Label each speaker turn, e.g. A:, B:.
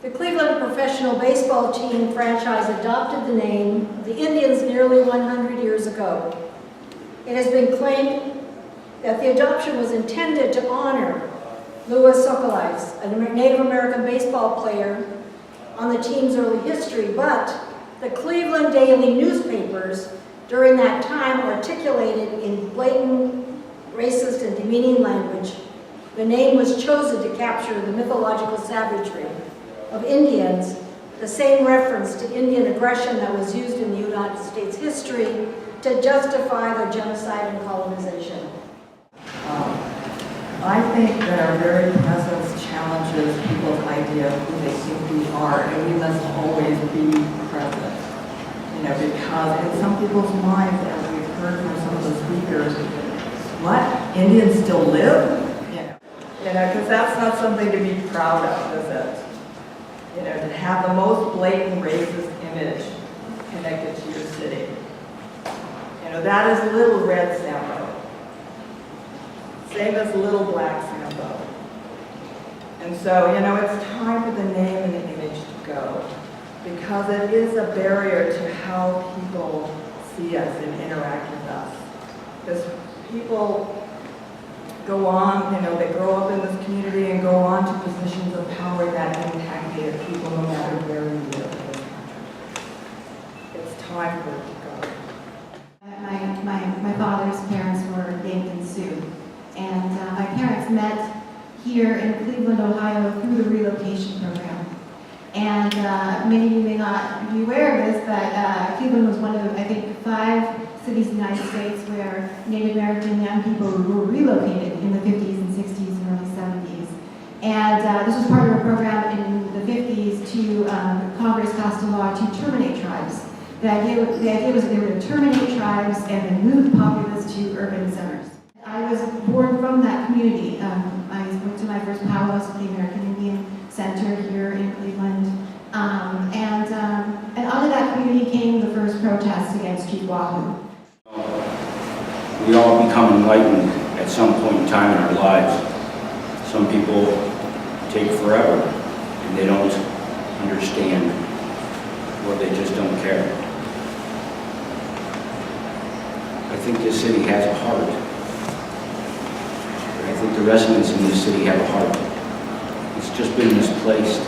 A: The Cleveland professional baseball team franchise adopted the name of the Indians nearly 100 years ago. It has been claimed that the adoption was intended to honor Louis Socolites, a Native American baseball player on the team's early history, but the Cleveland daily newspapers during that time articulated in blatant, racist, and demeaning language. The name was chosen to capture the mythological savagery of Indians, the same reference to Indian aggression that was used in the United States history to justify their genocide and colonization.
B: I think that our very presence challenges people's idea of who they think we are, and we must always be present. Because in some people's minds, as we've heard from some of the speakers, what? Indians still live? Because that's not something to be proud of, is it? To have the most blatant racist image connected to your city. That is Little Red Sambo. Same as Little Black Sambo. And so, it's time for the name and the image to go, because it is a barrier to how people see us and interact with us. Because people go on, they grow up in this community and go on to positions of power that impact Native people no matter where we live in this country. It's time for it to go.
C: My father's parents were Yankton Sioux, and my parents met here in Cleveland, Ohio through the relocation program. And many of you may not be aware of this, but Cleveland was one of, I think, 5 cities in the United States where Native American young people were relocated in the 50s and 60s and early 70s. And this was part of a program in the 50s to, Congress passed a law to terminate tribes. The idea was that they were to terminate tribes and then move the populace to urban centers. I was born from that community. I went to my first powwows at the American Indian Center here in Cleveland. And out of that community came the first protests against Chief Wahoo.
D: We all become enlightened at some point in time in our lives. Some people take forever and they don't understand, or they just don't care. I think this city has a heart. I think the residents in this city have a heart. It's just been misplaced.